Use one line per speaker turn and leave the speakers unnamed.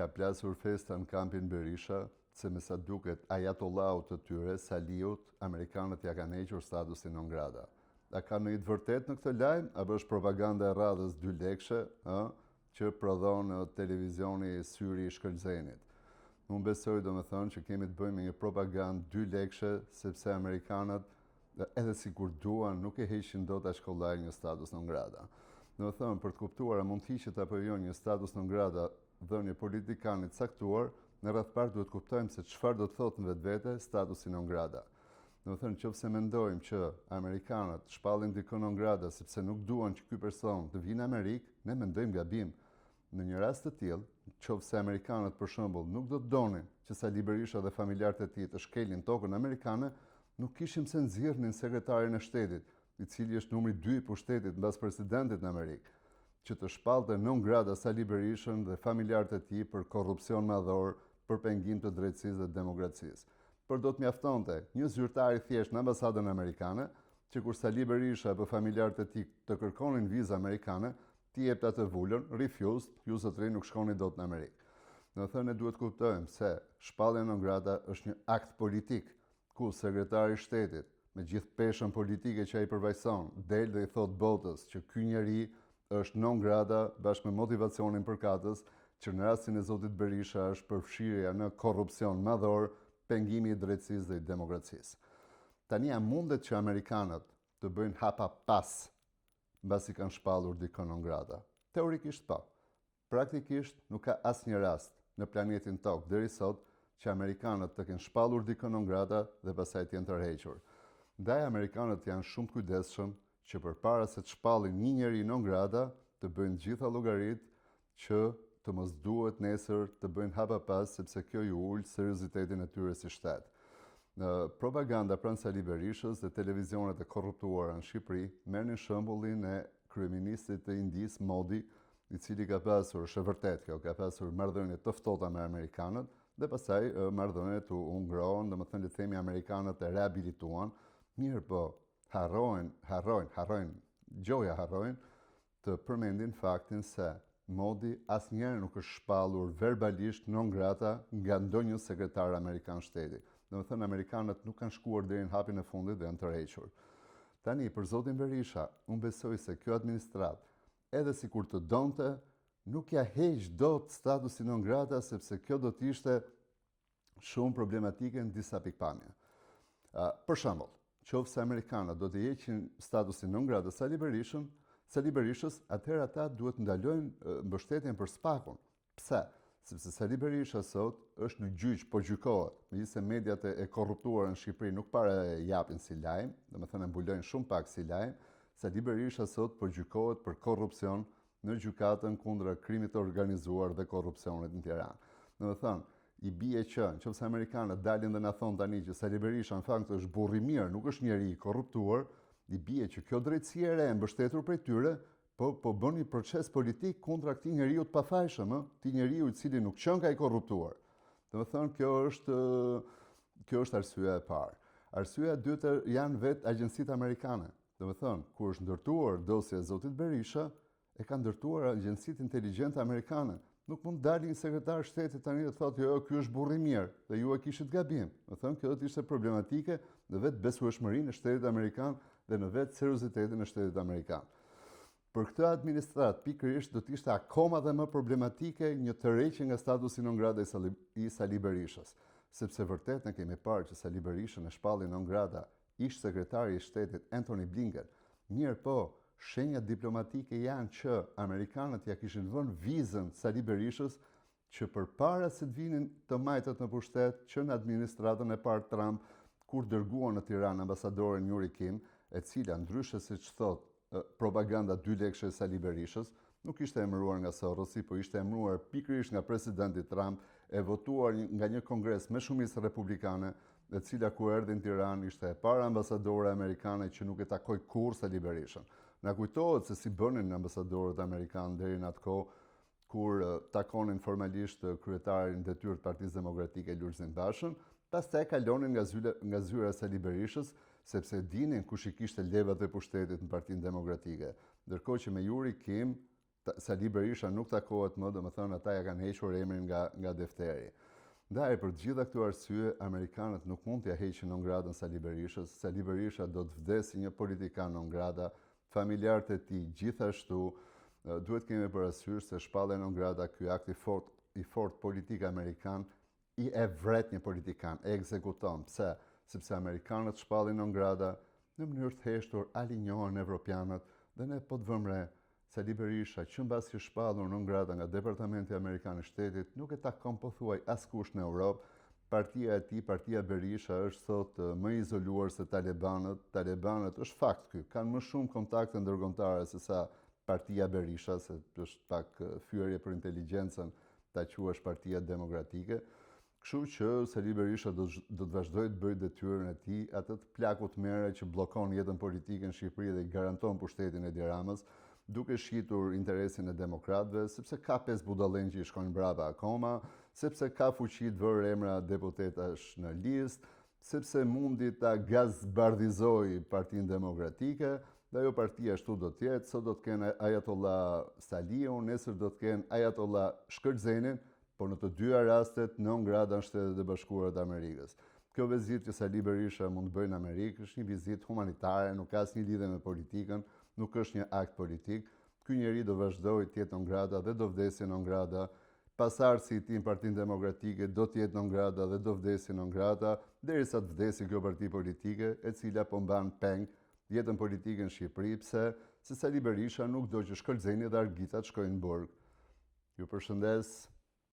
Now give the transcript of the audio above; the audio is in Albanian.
ka plasur festa në kampin Berisha, se me sa duket ajatollahu të tyre, Saliut, Amerikanët ja kanë hequr statusin non grata. A ka në i të vërtet në këtë lajmë, apo është propaganda e radhës 2 lekshe, që prodhon në televizioni syri i Shkëlzenit. Unë besoj do me thënë që kemi të bëjmë një propagandë 2 lekshe, sepse Amerikanët, edhe si kur duan, nuk e heqin do të shkollaj një status non grata. Do me thënë, për të kuptuar, a mund të hiqet apo jo një status non grata dhe një politikanit saktuar, në rreth parë duhet kuptojmë se çfarë do të thotë në vetvete statusi non grata. Do të thënë, nëse mendojmë që Amerikanët shpallin dikon non grata sepse nuk duan që ky person të vinë në Amerikë, ne mendojmë gabim. Në një rast të tillë, nëse Amerikanët për shembull nuk do të donin që Sali Berisha dhe familjarët e tij të shkelin tokën amerikane, nuk kishim se nxirrnin sekretarin e shtetit, i cili është numri 2 i pushtetit mbas presidentit në Amerikë, që të shpallte non grata Sali Berishën dhe familjarët e tij për korrupsion madhor, për pengim të drejtësisë dhe demokracisë. Por do të mjaftonte një zyrtar i thjesht në ambasadën amerikane, që kur Sali Berisha apo familjarët e tij të kërkonin vizë amerikane, ti jepte atë vulën, refused, ju zotëri nuk shkoni dot në Amerikë. Do të thënë, ne duhet kuptojmë se shpallja non grata është një akt politik, ku sekretari i shtetit, me gjithë peshën politike që ai përvajson, del dhe i thot botës që ky njeri është non grata bashkë me motivacionin përkatës, që në rastin e zotit Berisha është përfshirja në korrupsion madhor, pengimi i drejtësisë dhe i demokracisë. Tani a mundet që Amerikanët të bëjnë hapa pas mbasi kanë shpallur dikon non grata? Teorikisht po. Praktikisht nuk ka asnjë rast në planetin Tokë deri sot që Amerikanët të kenë shpallur dikon non grata dhe pastaj të jenë tërhequr. Ndaj Amerikanët janë shumë të kujdesshëm që përpara se të shpallin një njeri non grata, të bëjnë gjitha llogaritë që të mos duhet nesër të bëjnë hapa pas, sepse kjo ju ul seriozitetin e tyre si shtet. Në propaganda pranë Sali Berishës dhe televizionet e korruptuara në Shqipëri merrnin shembullin e kryeministit të Indis, Modi, i cili ka pasur, është e vërtet kjo, ka pasur marrëdhënie të ftohta me amerikanët dhe pastaj marrëdhëniet u ngrohen, domethënë le të themi amerikanët e rehabilituan, mirë po harrojnë të përmendin faktin se Modi asnjëherë nuk është shpallur verbalisht non grata nga ndonjë sekretar amerikan shteti. Domethënë amerikanët nuk kanë shkuar deri në hapin e fundit dhe janë tërhequr. Tani për zotin Berisha, unë besoj se kjo administratë, edhe sikur të donte, nuk ja heq dot statusin non grata, sepse kjo do të ishte shumë problematike në disa pikpamje. Për shembull, nëse amerikanët do të heqin statusin non grata Sali Berishës, atëherë ata duhet ndalojnë mbështetjen për SPAK-un. Pse? Sepse Sali Berisha sot është në gjyq, po gjykohet. Megjithëse mediat e korruptuara në Shqipëri nuk para japin si lajm, domethënë mbulojnë shumë pak si lajm, Sali Berisha sot po gjykohet për korrupsion në gjykatën kundër krimit të organizuar dhe korrupsionit në Tiranë. Domethënë, i bie që nëse amerikanët dalin dhe na thon tani që Sali Berisha në fakt është burr i mirë, nuk është njeri i korruptuar, i bie që kjo drejtësi e re e mbështetur prej tyre, po bën një proces politik kundra këtij njeriu të pafajshëm, këtij njeriu i cili nuk qen ka i korruptuar. Domethënë kjo është arsyeja e parë. Arsyeja e dytë janë vetë agjencitë amerikane. Domethënë, kur është ndërtuar dosja e zotit Berisha, e ka ndërtuar agjencitë inteligjente amerikane. Nuk mund dalin sekretar shtetit tani të thotë jo, ky është burr i mirë dhe ju e kishit gabim. Domethënë, kjo do të ishte problematike në vetë besueshmërinë e shtetit amerikan dhe në vetë seriozitetin e shtetit amerikan. Për këtë administratë pikërisht do të ishte akoma dhe më problematike një tërheqje nga statusi non grata i Sali Berishës, sepse vërtet ne kemi parë që Sali Berishën e shpalli non grata ish sekretari i shtetit Antony Blinken. Mirë po, shenjat diplomatike janë që amerikanët ja kishin vënë vizën Sali Berishës që përpara se të vinin të majtët në pushtet, që në administratën e parë Trump, kur dërguan në Tiranë ambasadoren Yuri Kim, e cila ndryshe siç thot propaganda 2 lekshe e Sali Berishës, nuk ishte emëruar nga Sorosi, po ishte emëruar pikërisht nga presidenti Trump, e votuar nga një kongres me shumicë republikane, e cila ku erdhi në Tiranë ishte e para ambasadore amerikane që nuk e takoi kurrë Sali Berishën. Na kujtohet se si bënin ambasadorët amerikanë deri në atë kohë kur takonin formalisht kryetarin detyrë të Partisë Demokratike Lulzim Bashën, pastaj kalonin nga zyra e Sali Berishës, sepse dinin kush i kishte levat e pushtetit në Partinë Demokratike. Ndërkohë që me Yuri Kim Sali Berisha nuk takohet më, domethënë ata ja kanë hequr emrin nga defteri. Ndaj për të gjitha këto arsye, amerikanët nuk mund t'ja heqin non gratën Sali Berishës. Sali Berisha do të vdesë si një politikan non grata, familjarët e tij gjithashtu. Duhet kemi parasysh se shpallja non grata, ky akt i fort politik amerikan, i e vret një politikan, e ekzekuton. Pse? Sepse amerikanët shpallin non grata, në mënyrë të heshtur alinjohen evropianët dhe ne po të vëmë re. Sali Berisha, që mbasi shpallur non grata nga Departamenti Amerikan i Shtetit, nuk e takon pothuaj askush në Europë. Partia e tij, Partia Berisha, është sot më izoluar se Talibanët. Talibanët është fakt ky, kanë më shumë kontakte ndërkombëtare se sa Partia Berisha, se është pak fyerje për inteligjencën ta quash Partia Demokratike. Kështu që Sali Berisha do të vazhdojë të bëjë detyrën e tij, atë të plakut mere që bllokon jetën politike në Shqipëri dhe i garanton pushtetin e Edi Ramës, duke shitur interesin e demokratëve, sepse ka 5 budallënj që i shkojnë brapa akoma, sepse ka fuqi të vërë emra deputetash në listë, sepse mundi ta gazbardhizoj Partinë Demokratike, dhe ajo partia ashtu do të jetë. Sot do të kenë Ajatollah Saliun, nesër do të kenë Ajatollah Shkërzenin, por në të dyja rastet non grata në Shtetet e Bashkuara të Amerikës. Kjo vizitë që Sali Berisha mund të bëjë në Amerikë është një vizitë humanitare, nuk ka asnjë lidhje me politikën, nuk është një akt politik. Ky njeri do vazhdojë të jetë non grata dhe do vdesë non grata. Pasardhësi i tij në Partinë Demokratike do të jetë non grata dhe do vdesë non grata, derisa të vdesë kjo parti politike, e cila po mban peng jetën politike në Shqipëri. Pse? Se Sali Berisha nuk do që Shkëlzeni dhe Argita të shkojnë në burg. Ju përshëndes.